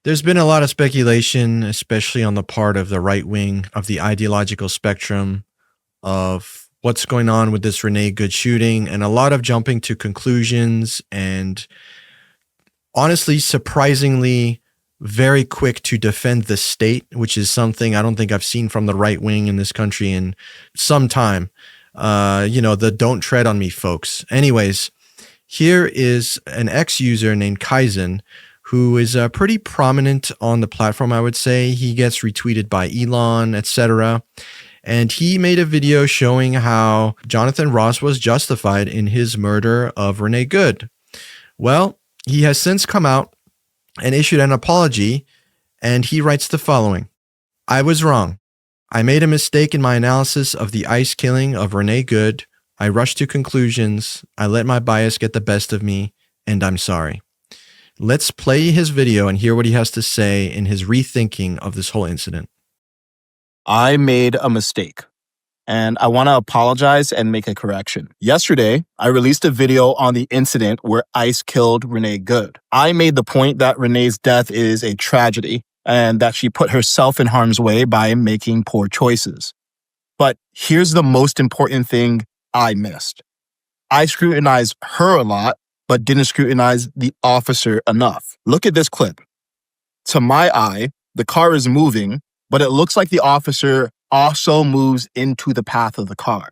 There's been a lot of speculation, especially on the part of the right wing of the ideological spectrum, of what's going on with this Renee Good shooting, and a lot of jumping to conclusions, and honestly, surprisingly, very quick to defend the state, which is something I don't think I've seen from the right wing in this country in some time. The don't tread on me folks. Anyways, here is an ex-user named Kaizen who is pretty prominent on the platform, I would say. He gets retweeted by Elon, etc. And he made a video showing how Jonathan Ross was justified in his murder of Renee Good. Well, he has since come out and issued an apology, and he writes the following. I was wrong. I made a mistake in my analysis of the ICE killing of Renee Good. I rushed to conclusions. I let my bias get the best of me, and I'm sorry. Let's play his video and hear what he has to say in his rethinking of this whole incident. I made a mistake, and I want to apologize and make a correction. Yesterday, I released a video on the incident where ICE killed Renee Good. I made the point that Renee's death is a tragedy and that she put herself in harm's way by making poor choices. But here's the most important thing I missed. I scrutinized her a lot, but didn't scrutinize the officer enough. Look at this clip. To my eye, the car is moving, but it looks like the officer also moves into the path of the car.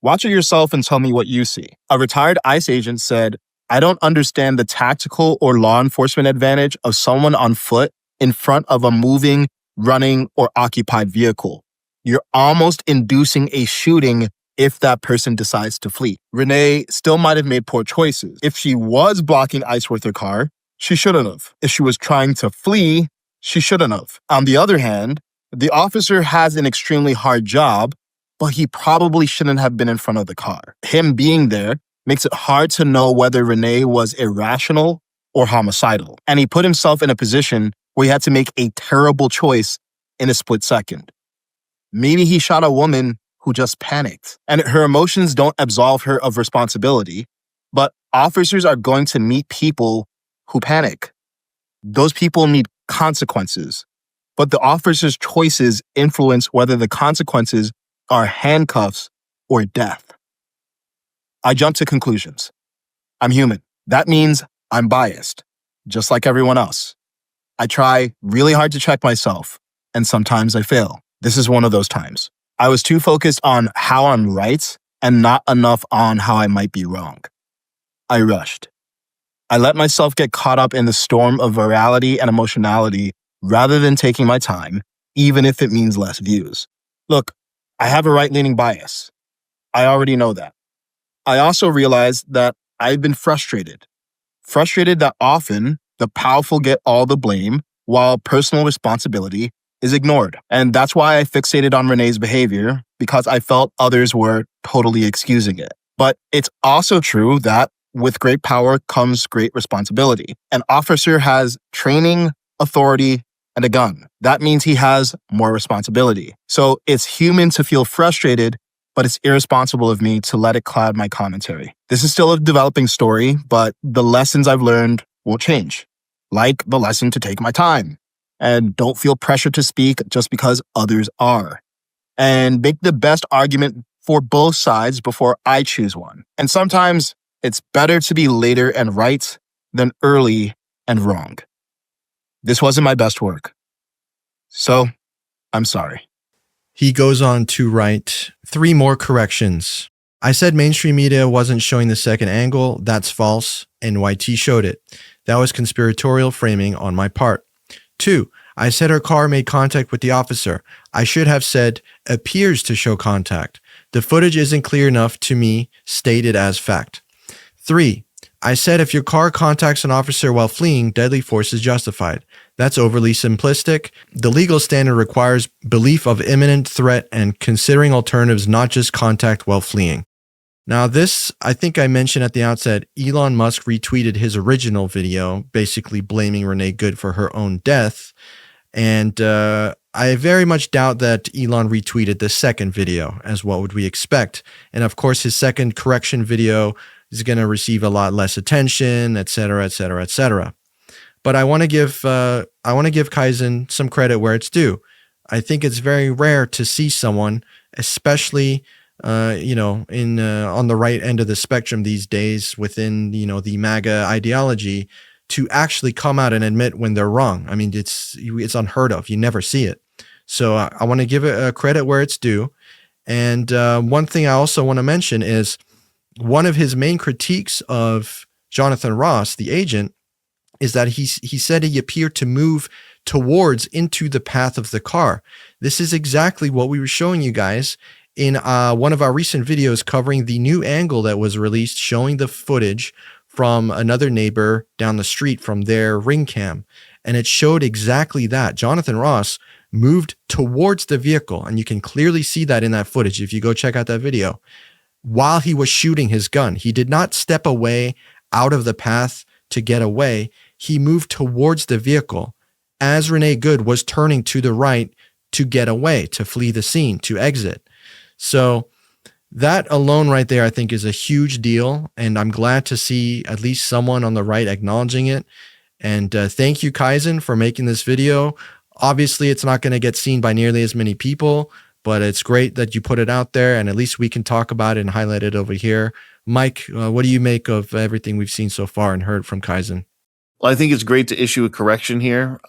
Watch it yourself and tell me what you see. A retired ICE agent said, I don't understand the tactical or law enforcement advantage of someone on foot in front of a moving, running, or occupied vehicle. You're almost inducing a shooting if that person decides to flee. Renee still might have made poor choices. If she was blocking ICE with her car, she shouldn't have. If she was trying to flee, she shouldn't have. On the other hand, the officer has an extremely hard job, but he probably shouldn't have been in front of the car. Him being there makes it hard to know whether Renee was irrational or homicidal. And he put himself in a position where he had to make a terrible choice in a split second. Maybe he shot a woman who just panicked, and her emotions don't absolve her of responsibility, but officers are going to meet people who panic. Those people need consequences, but the officer's choices influence whether the consequences are handcuffs or death. I jump to conclusions. I'm human. That means I'm biased, just like everyone else. I try really hard to check myself, and sometimes I fail. This is one of those times. I was too focused on how I'm right and not enough on how I might be wrong. I rushed. I let myself get caught up in the storm of virality and emotionality rather than taking my time, even if it means less views. Look, I have a right-leaning bias. I already know that. I also realized that I've been frustrated. Frustrated that often the powerful get all the blame while personal responsibility is ignored. And that's why I fixated on Renee's behavior, because I felt others were totally excusing it. But it's also true that with great power comes great responsibility. An officer has training, authority, and a gun. That means he has more responsibility. So it's human to feel frustrated, but it's irresponsible of me to let it cloud my commentary. This is still a developing story, but the lessons I've learned will change. Like the lesson to take my time. And don't feel pressure to speak just because others are. And make the best argument for both sides before I choose one. And sometimes it's better to be later and right than early and wrong. This wasn't my best work. So, I'm sorry. He goes on to write 3 more corrections. I said mainstream media wasn't showing the second angle. That's false. NYT showed it. That was conspiratorial framing on my part. 2, I said her car made contact with the officer. I should have said appears to show contact. The footage isn't clear enough to me, stated as fact. 3, I said if your car contacts an officer while fleeing, deadly force is justified. That's overly simplistic. The legal standard requires belief of imminent threat and considering alternatives, not just contact while fleeing. Now this, I think I mentioned at the outset, Elon Musk retweeted his original video, basically blaming Renee Good for her own death. And I very much doubt that Elon retweeted the second video, as what would we expect. And of course, his second correction video is going to receive a lot less attention, etc., etc., etc. But I want to give Kaizen some credit where it's due. I think it's very rare to see someone, especially in on the right end of the spectrum these days within the MAGA ideology, to actually come out and admit when they're wrong. I mean, it's unheard of. You never see it. So I want to give it credit where it's due. And one thing I also want to mention is one of his main critiques of Jonathan Ross, the agent, is that he said he appeared to move towards into the path of the car. This is exactly what we were showing you guys in one of our recent videos covering the new angle that was released showing the footage from another neighbor down the street from their ring cam. And it showed exactly that. Jonathan Ross moved towards the vehicle, and you can clearly see that in that footage if you go check out that video, while he was shooting his gun. He did not step away out of the path to get away. He moved towards the vehicle as Renee Good was turning to the right to get away, to flee the scene, to exit. So that alone right there, I think, is a huge deal. And I'm glad to see at least someone on the right acknowledging it. And thank you, Kaizen, for making this video. Obviously, it's not going to get seen by nearly as many people, but it's great that you put it out there, and at least we can talk about it and highlight it over here. Mike, what do you make of everything we've seen so far and heard from Kaizen? Well, I think it's great to issue a correction here.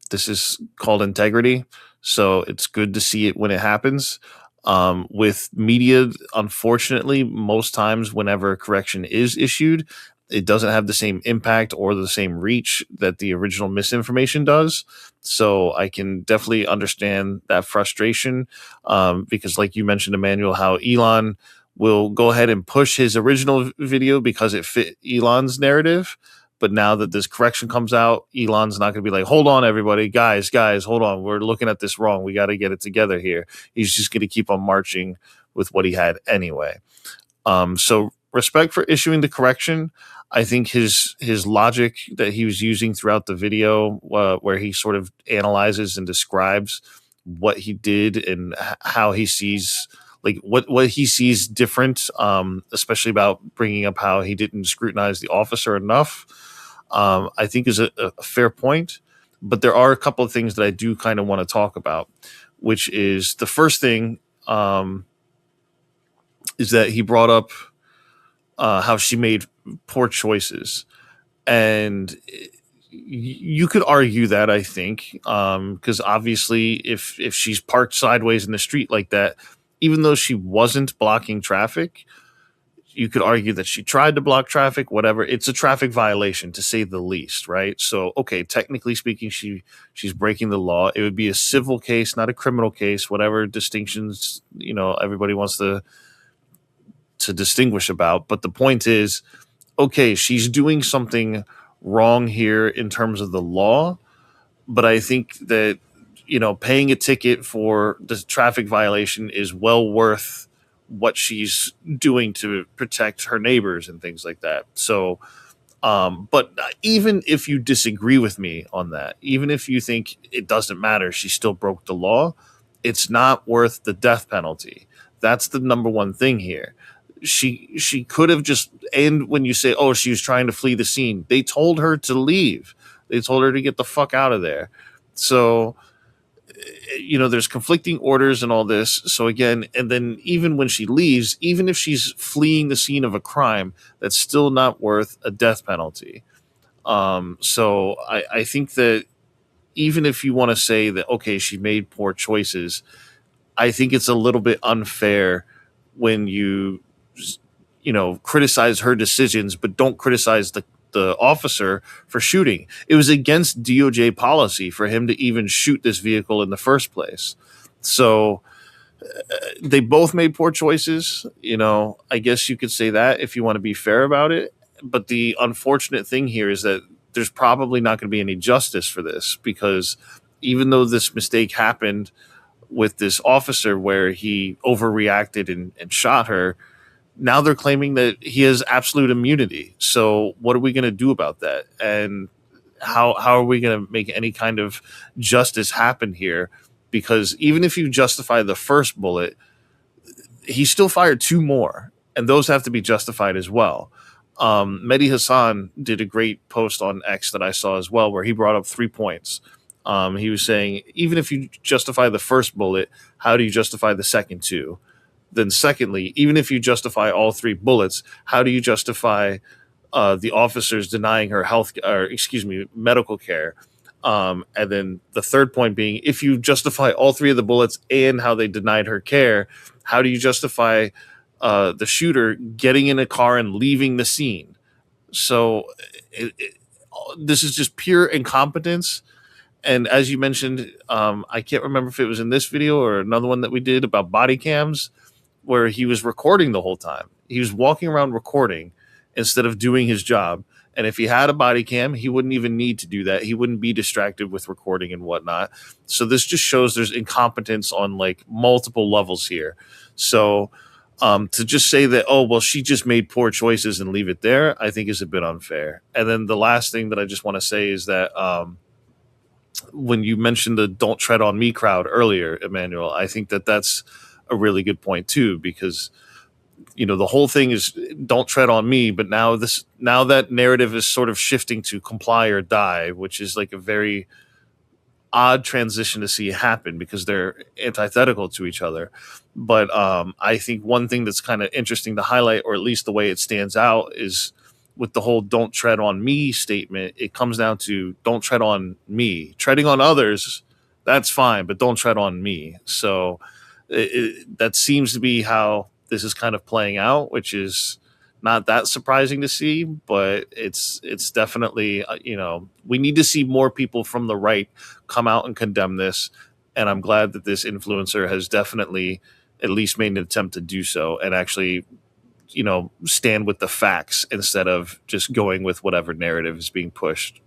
This is called integrity, so it's good to see it when it happens. With media, unfortunately, most times whenever a correction is issued, it doesn't have the same impact or the same reach that the original misinformation does. So I can definitely understand that frustration, because, like you mentioned, Emmanuel, how Elon will go ahead and push his original video because it fit Elon's narrative. But now that this correction comes out, Elon's not going to be like, hold on, everybody, guys, hold on. We're looking at this wrong. We got to get it together here. He's just going to keep on marching with what he had anyway. So respect for issuing the correction. I think his logic that he was using throughout the video, where he sort of analyzes and describes what he did and how he sees, like what he sees different, especially about bringing up how he didn't scrutinize the officer enough, I think is a fair point. But there are a couple of things that I do kind of want to talk about, which is the first thing, is that he brought up how she made poor choices. And you could argue that, I think, because obviously if she's parked sideways in the street like that, even though she wasn't blocking traffic, you could argue that she tried to block traffic, whatever. It's a traffic violation, to say the least, right? So, okay, technically speaking, she's breaking the law. It would be a civil case, not a criminal case, whatever distinctions, everybody wants to distinguish about. But the point is, okay, she's doing something wrong here in terms of the law, but I think that, paying a ticket for the traffic violation is well worth what she's doing to protect her neighbors and things like that. So, but even if you disagree with me on that, even if you think it doesn't matter, she still broke the law, it's not worth the death penalty. That's the number one thing here. She could have just, and when you say, oh, she was trying to flee the scene, they told her to leave. They told her to get the fuck out of there. So, there's conflicting orders and all this. So again, and then even when she leaves, even if she's fleeing the scene of a crime, that's still not worth a death penalty. So I think that even if you want to say that, okay, she made poor choices, I think it's a little bit unfair when you criticize her decisions, but don't criticize the officer for shooting. It was against DOJ policy for him to even shoot this vehicle in the first place. So they both made poor choices. I guess you could say that if you want to be fair about it. But the unfortunate thing here is that there's probably not going to be any justice for this, because even though this mistake happened with this officer where he overreacted and shot her, now they're claiming that he has absolute immunity. So what are we going to do about that? And how are we going to make any kind of justice happen here? Because even if you justify the first bullet, he still fired two more, and those have to be justified as well. Mehdi Hassan did a great post on X that I saw as well, where he brought up 3 points. He was saying, even if you justify the first bullet, how do you justify the second two? Then, secondly, even if you justify all 3 bullets, how do you justify the officers denying her medical care? And then the third point being, if you justify all 3 of the bullets and how they denied her care, how do you justify the shooter getting in a car and leaving the scene? So this is just pure incompetence. And as you mentioned, I can't remember if it was in this video or another one that we did about body cams, where he was recording the whole time. He was walking around recording instead of doing his job. And if he had a body cam, he wouldn't even need to do that. He wouldn't be distracted with recording and whatnot. So this just shows there's incompetence on like multiple levels here. So to just say that, oh, well, she just made poor choices and leave it there, I think is a bit unfair. And then the last thing that I just want to say is that when you mentioned the "don't tread on me" crowd earlier, Emmanuel, I think that that's a really good point too, because the whole thing is "don't tread on me," but now that narrative is sort of shifting to "comply or die," which is like a very odd transition to see happen because they're antithetical to each other. But I think one thing that's kind of interesting to highlight, or at least the way it stands out, is with the whole "don't tread on me" statement. It comes down to "don't tread on me." Treading on others, that's fine, but don't tread on me. So that seems to be how this is kind of playing out, which is not that surprising to see, but it's definitely we need to see more people from the right come out and condemn this, and I'm glad that this influencer has definitely at least made an attempt to do so and actually stand with the facts instead of just going with whatever narrative is being pushed.